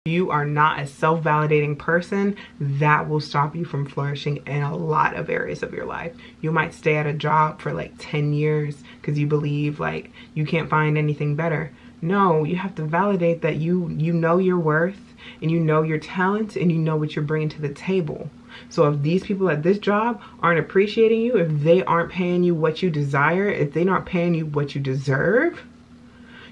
you are not a self-validating person, that will stop you from flourishing in a lot of areas of your life. You might stay at a job for like 10 years because you believe like you can't find anything better. No, you have to validate that you know your worth, and you know your talent, and you know what you're bringing to the table. So if these people at this job aren't appreciating you, if they aren't paying you what you desire, if they're not paying you what you deserve,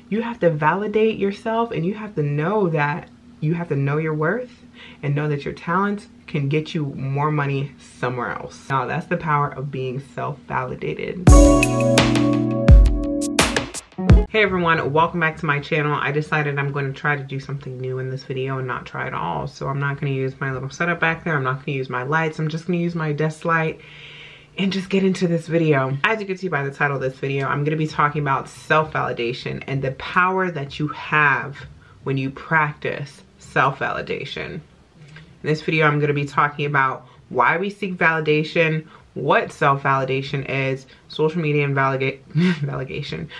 you have to validate yourself, and you have to know that you have to know your worth and know that your talent can get you more money somewhere else. Now, that's the power of being self-validated. Hey everyone, welcome back to my channel. I decided I'm going to try to do something new in this video and not try it all. So I'm not going to use my little setup back there. I'm not going to use my lights. I'm just going to use my desk light and just get into this video. As you can see by the title of this video, I'm going to be talking about self-validation and the power that you have when you practice self-validation. In this video, I'm going to be talking about why we seek validation, what self-validation is, social media and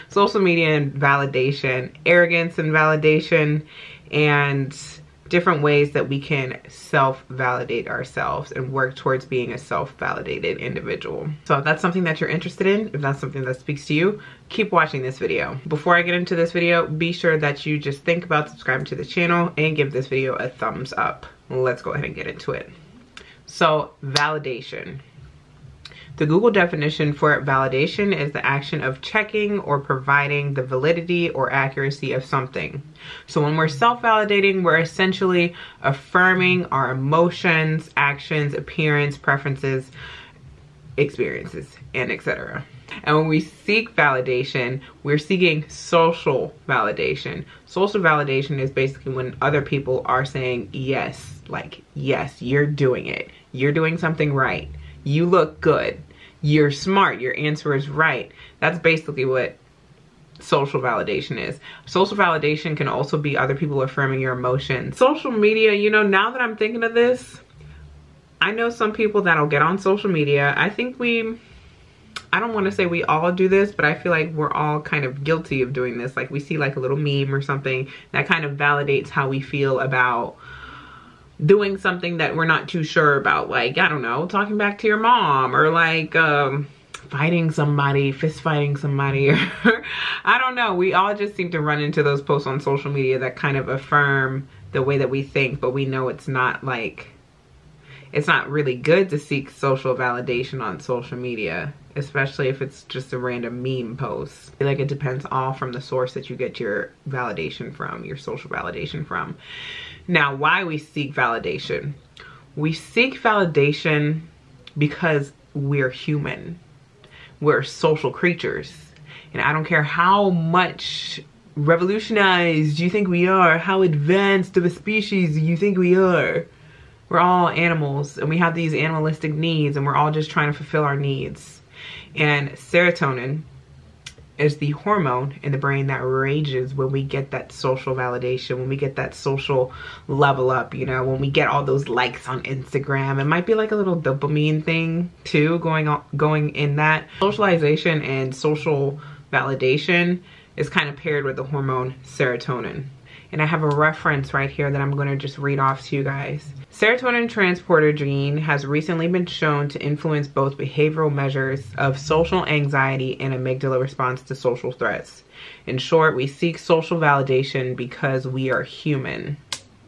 social media and validation, arrogance and validation, and different ways that we can self-validate ourselves and work towards being a self-validated individual. So if that's something that you're interested in, if that's something that speaks to you, keep watching this video. Before I get into this video, be sure that you just think about subscribing to the channel and give this video a thumbs up. Let's go ahead and get into it. So, validation. The Google definition for validation is the action of checking or providing the validity or accuracy of something. So when we're self-validating, we're essentially affirming our emotions, actions, appearance, preferences, experiences, and etc. And when we seek validation, we're seeking social validation. Social validation is basically when other people are saying yes, like, yes, you're doing it. You're doing something right. You look good. You're smart. Your answer is right. That's basically what social validation is. Social validation can also be other people affirming your emotions. Social media, you know, now that I'm thinking of this, I know some people that'll get on social media. I think I don't want to say we all do this, but I feel like we're all kind of guilty of doing this. Like we see like a little meme or something that kind of validates how we feel about doing something that we're not too sure about, like, I don't know, talking back to your mom, or like fighting somebody, fist fighting somebody, or I don't know. We all just seem to run into those posts on social media that kind of affirm the way that we think, but we know it's not like, it's not really good to seek social validation on social media, especially if it's just a random meme post. I feel like it depends all from the source that you get your validation from, your social validation from. Now, why we seek validation? We seek validation because we're human. We're social creatures. And I don't care how much revolutionized you think we are, how advanced of a species you think we are. We're all animals, and we have these animalistic needs, and we're all just trying to fulfill our needs. And serotonin is the hormone in the brain that rages when we get that social validation, when we get that social level up, you know, when we get all those likes on Instagram. It might be like a little dopamine thing too going in that. Socialization and social validation is kind of paired with the hormone serotonin. And I have a reference right here that I'm going to just read off to you guys. Serotonin transporter gene has recently been shown to influence both behavioral measures of social anxiety and amygdala response to social threats. In short, we seek social validation because we are human.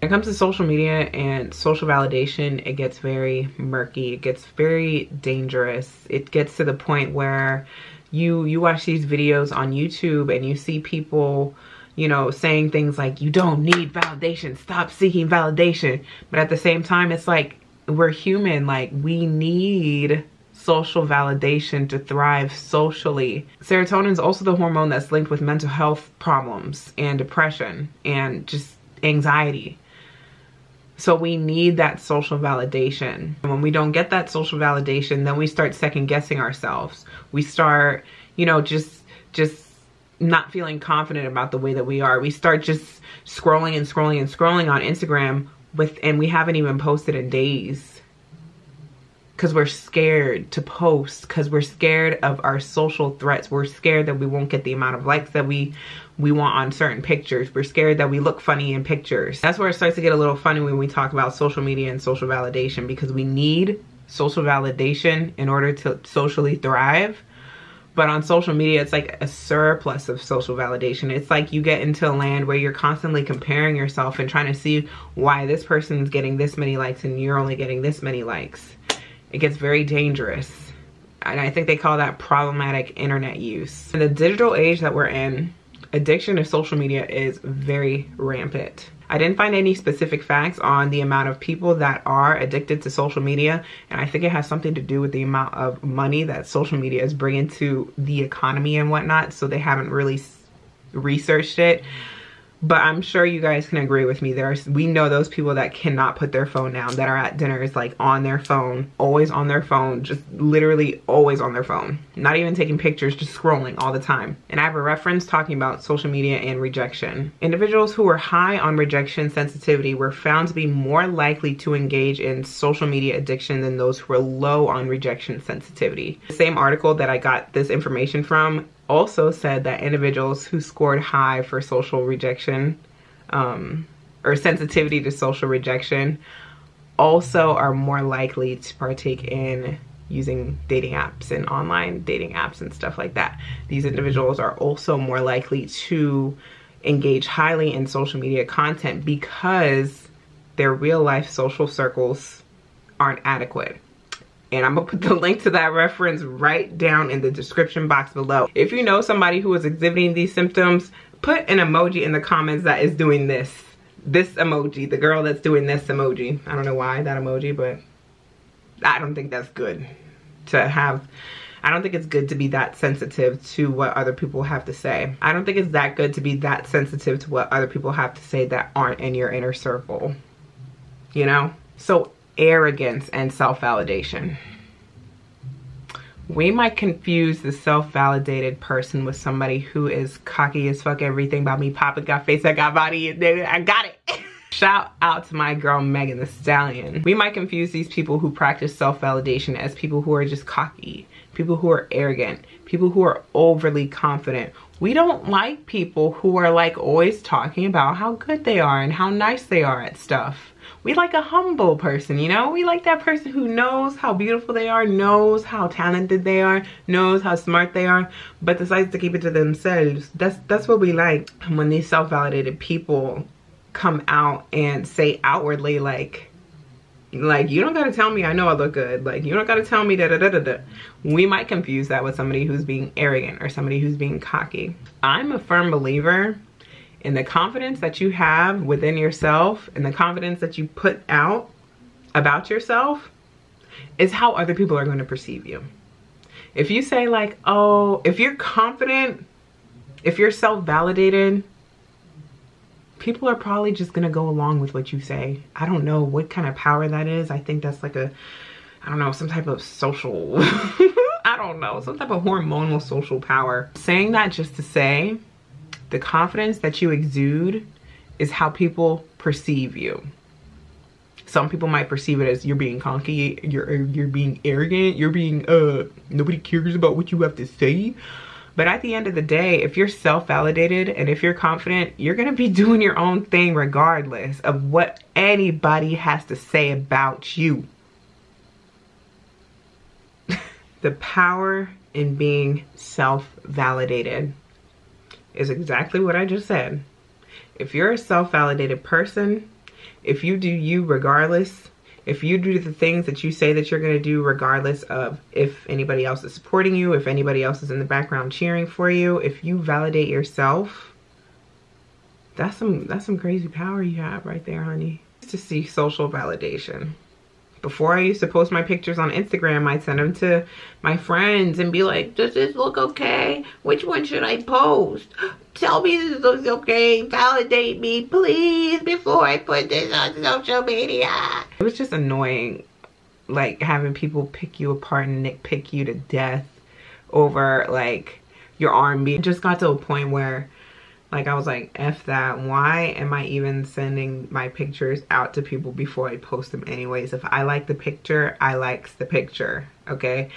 When it comes to social media and social validation, it gets very murky. It gets very dangerous. It gets to the point where you watch these videos on YouTube and you see people, you know, saying things like, you don't need validation, stop seeking validation. But at the same time, it's like, we're human, like we need social validation to thrive socially. Serotonin is also the hormone that's linked with mental health problems and depression and just anxiety. So we need that social validation. And when we don't get that social validation, then we start second guessing ourselves. We start, you know, just not feeling confident about the way that we are. We start just scrolling and scrolling and scrolling on Instagram and we haven't even posted in days. because we're scared to post, because we're scared of our social threats. We're scared that we won't get the amount of likes that we want on certain pictures. We're scared that we look funny in pictures. That's where it starts to get a little funny when we talk about social media and social validation, because we need social validation in order to socially thrive. But on social media, it's like a surplus of social validation. It's like you get into a land where you're constantly comparing yourself and trying to see why this person's getting this many likes and you're only getting this many likes. It gets very dangerous. And I think they call that problematic internet use. In the digital age that we're in, addiction to social media is very rampant. I didn't find any specific facts on the amount of people that are addicted to social media, and I think it has something to do with the amount of money that social media is bringing to the economy and whatnot, so they haven't really researched it. But I'm sure you guys can agree with me. We know those people that cannot put their phone down, that are at dinners like on their phone, always on their phone, just literally always on their phone. Not even taking pictures, just scrolling all the time. And I have a reference talking about social media and rejection. Individuals who were high on rejection sensitivity were found to be more likely to engage in social media addiction than those who were low on rejection sensitivity. The same article that I got this information from also said that individuals who scored high for social rejection or sensitivity to social rejection also are more likely to partake in using dating apps and online dating apps and stuff like that. These individuals are also more likely to engage highly in social media content because their real life social circles aren't adequate. And I'm gonna put the link to that reference right down in the description box below. If you know somebody who is exhibiting these symptoms, put an emoji in the comments that is doing this emoji, the girl that's doing this emoji. I don't know why that emoji, but I don't think that's good to have. I don't think it's good to be that sensitive to what other people have to say. I don't think it's that good to be that sensitive to what other people have to say that aren't in your inner circle, you know? So arrogance and self-validation. We might confuse the self-validated person with somebody who is cocky as fuck. Everything about me popping, got face, I got body, I got it. Shout out to my girl Megan Thee Stallion. We might confuse these people who practice self-validation as people who are just cocky, people who are arrogant, people who are overly confident. We don't like people who are like always talking about how good they are and how nice they are at stuff. We like a humble person, you know? We like that person who knows how beautiful they are, knows how talented they are, knows how smart they are, but decides to keep it to themselves. That's what we like. When these self-validated people come out and say outwardly like you don't gotta tell me I know I look good, like you don't gotta tell me da da da da da. We might confuse that with somebody who's being arrogant or somebody who's being cocky. I'm a firm believer in the confidence that you have within yourself and the confidence that you put out about yourself is how other people are going to perceive you. If you say like, oh, if you're confident, if you're self-validated, people are probably just going to go along with what you say. I don't know what kind of power that is. I think that's like I don't know, some type of social, I don't know, some type of hormonal social power. Saying that just to say, the confidence that you exude is how people perceive you. Some people might perceive it as you're being cocky, you're being arrogant, you're being nobody cares about what you have to say. But at the end of the day, if you're self-validated and if you're confident, you're gonna be doing your own thing regardless of what anybody has to say about you. The power in being self-validated is exactly what I just said. If you're a self-validated person, if you do you regardless, if you do the things that you say that you're going to do regardless of if anybody else is supporting you, if anybody else is in the background cheering for you, if you validate yourself, that's some crazy power you have right there, honey. To seek social validation. Before I used to post my pictures on Instagram, I'd send them to my friends and be like, does this look okay? Which one should I post? Tell me this looks okay. Validate me, please, before I put this on social media. It was just annoying, like having people pick you apart and nitpick you to death over like your R&B. It just got to a point where Like, I was like, F that. Why am I even sending my pictures out to people before I post them anyways? If I like the picture, I likes the picture, okay?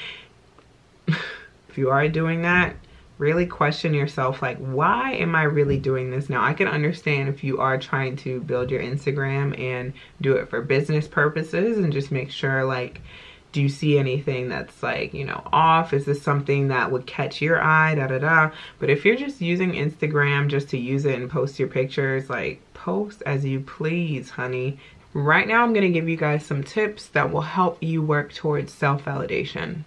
If you are doing that, really question yourself, like, why am I really doing this now? I can understand if you are trying to build your Instagram and do it for business purposes and just make sure, like, do you see anything that's, like, you know, off? Is this something that would catch your eye? Da da da. But if you're just using Instagram just to use it and post your pictures, like, post as you please, honey. Right now, I'm gonna give you guys some tips that will help you work towards self-validation.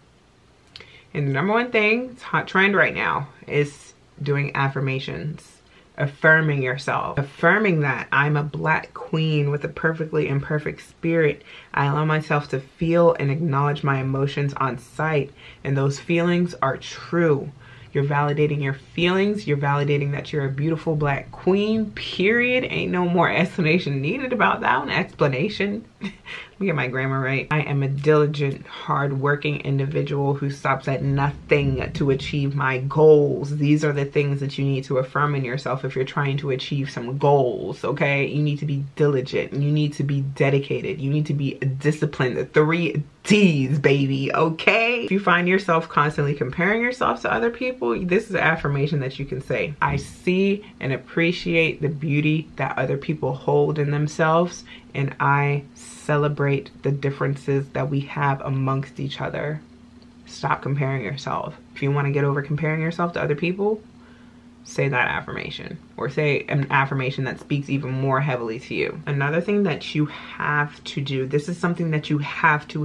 And the number one thing, it's hot trend right now, is doing affirmations. Affirming yourself. Affirming that I'm a black queen with a perfectly imperfect spirit. I allow myself to feel and acknowledge my emotions on sight. And those feelings are true. You're validating your feelings. You're validating that you're a beautiful black queen, period. Ain't no more explanation needed about that one. Explanation. Let me get my grammar right. I am a diligent, hardworking individual who stops at nothing to achieve my goals. These are the things that you need to affirm in yourself if you're trying to achieve some goals, okay? You need to be diligent. You need to be dedicated. You need to be disciplined. The 3 D's, baby, okay? If you find yourself constantly comparing yourself to other people, this is an affirmation that you can say. I see and appreciate the beauty that other people hold in themselves, and I celebrate the differences that we have amongst each other. Stop comparing yourself. If you want to get over comparing yourself to other people, say that affirmation, or say an affirmation that speaks even more heavily to you. Another thing that you have to do, this is something that you have to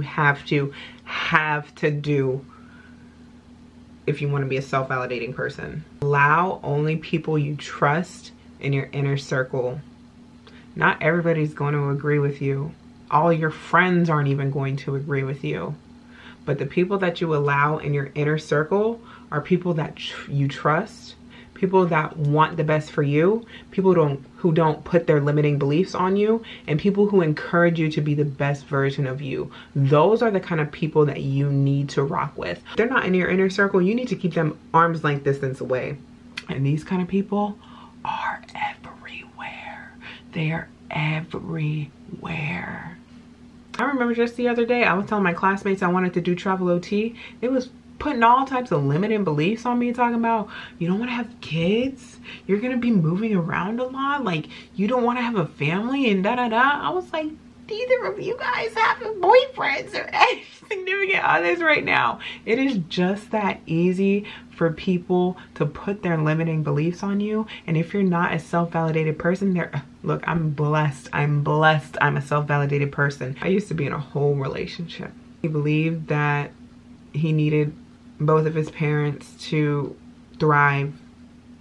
do if you want to be a self-validating person. Allow only people you trust in your inner circle. Not everybody's going to agree with you. All your friends aren't even going to agree with you. But the people that you allow in your inner circle are people that you trust, people that want the best for you, people who don't put their limiting beliefs on you, and people who encourage you to be the best version of you. Those are the kind of people that you need to rock with. If they're not in your inner circle, you need to keep them arm's length distance away. And these kind of people are everywhere. They are everywhere. I remember just the other day, I was telling my classmates I wanted to do travel OT. It was putting all types of limiting beliefs on me, talking about, you don't want to have kids, you're gonna be moving around a lot, like, you don't want to have a family, and da da da. I was like, neither of you guys have boyfriends or any significant others right now. It is just that easy for people to put their limiting beliefs on you. And if you're not a self-validated person, look, I'm blessed. I'm a self-validated person. I used to be in a whole relationship. He believed that he needed both of his parents to thrive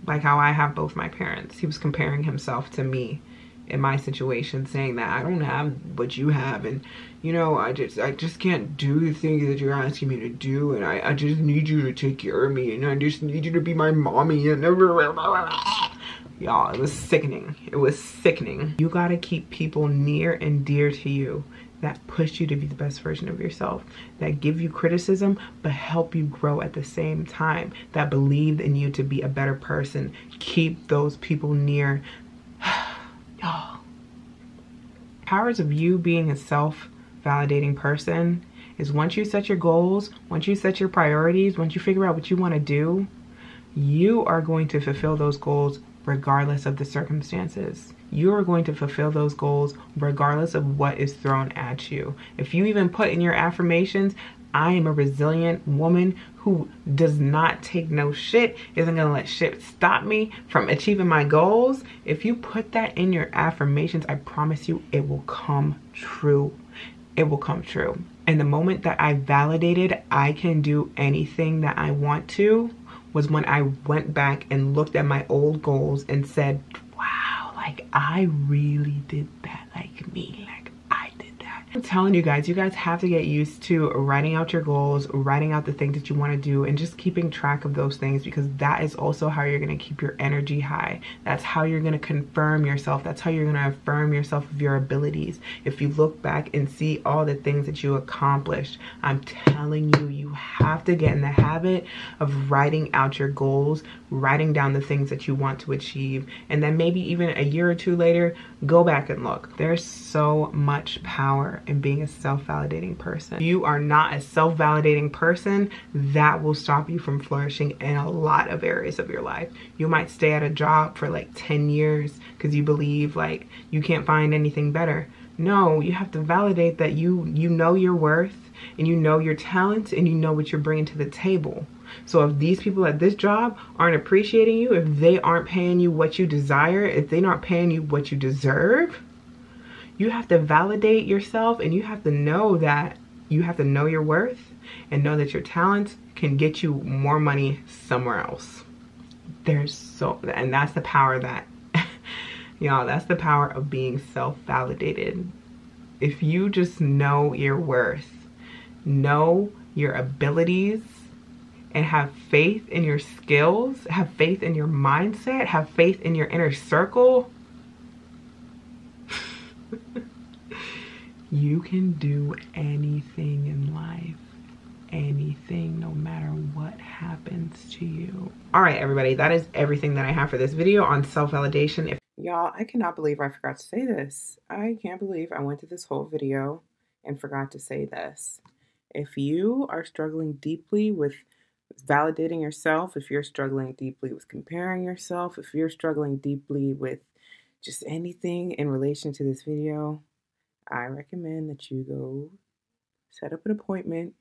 like how I have both my parents. He was comparing himself to me in my situation, saying that I don't have what you have, and you know, I just can't do the things that you're asking me to do, and I just need you to take care of me, and I just need you to be my mommy, and y'all, it was sickening. It was sickening. You gotta keep people near and dear to you that push you to be the best version of yourself, that give you criticism but help you grow at the same time, that believe in you to be a better person. Keep those people near. Y'all, powers of you being a self-validating person is, once you set your goals, once you set your priorities, once you figure out what you want to do, you are going to fulfill those goals regardless of the circumstances. You are going to fulfill those goals regardless of what is thrown at you. If you even put in your affirmations, I am a resilient woman who does not take no shit, isn't gonna let shit stop me from achieving my goals. If you put that in your affirmations, I promise you it will come true. It will come true. And the moment that I validated I can do anything that I want to was when I went back and looked at my old goals and said, wow, like, I really did that, like me, like I did that. I'm telling you guys have to get used to writing out your goals, writing out the things that you want to do, and just keeping track of those things, because that is also how you're going to keep your energy high. That's how you're going to confirm yourself. That's how you're going to affirm yourself of your abilities. If you look back and see all the things that you accomplished, I'm telling you, you have to get in the habit of writing out your goals, writing down the things that you want to achieve, and then maybe even a year or two later, go back and look. There's so much power in being a self-validating person. If you are not a self-validating person, that will stop you from flourishing in a lot of areas of your life. You might stay at a job for like 10 years because you believe like you can't find anything better. No, you have to validate that you know your worth, and you know your talent, and you know what you're bringing to the table. So if these people at this job aren't appreciating you, if they aren't paying you what you desire, if they're not paying you what you deserve, you have to validate yourself, and you have to know that you have to know your worth and know that your talent can get you more money somewhere else. And that's the power that, y'all, that's the power of being self-validated. If you just know your worth, know your abilities, and have faith in your skills, have faith in your mindset, have faith in your inner circle, you can do anything in life. Anything, no matter what happens to you. All right, everybody, that is everything that I have for this video on self-validation. Y'all, I cannot believe I forgot to say this. I can't believe I went through this whole video and forgot to say this. If you are struggling deeply with validating yourself, if you're struggling deeply with comparing yourself, if you're struggling deeply with just anything in relation to this video, I recommend that you go set up an appointment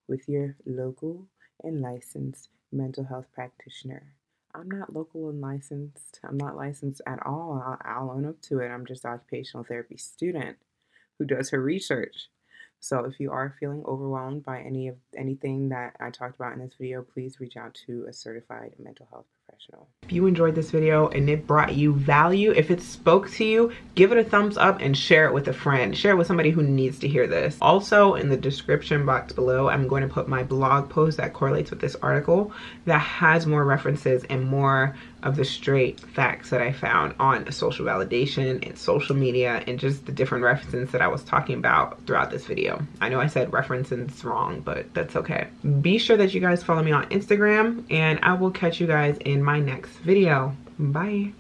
with your local and licensed mental health practitioner. I'm not local and licensed. I'm not licensed at all. I'll own up to it. I'm just an occupational therapy student who does her research. So if you are feeling overwhelmed by anything that I talked about in this video, please reach out to a certified mental health professional. If you enjoyed this video and it brought you value, if it spoke to you, give it a thumbs up and share it with a friend. Share it with somebody who needs to hear this. Also, in the description box below, I'm going to put my blog post that correlates with this article that has more references and more of the straight facts that I found on social validation and social media and just the different references that I was talking about throughout this video. I know I said references wrong, but that's okay. Be sure that you guys follow me on Instagram, and I will catch you guys in my next video. Bye.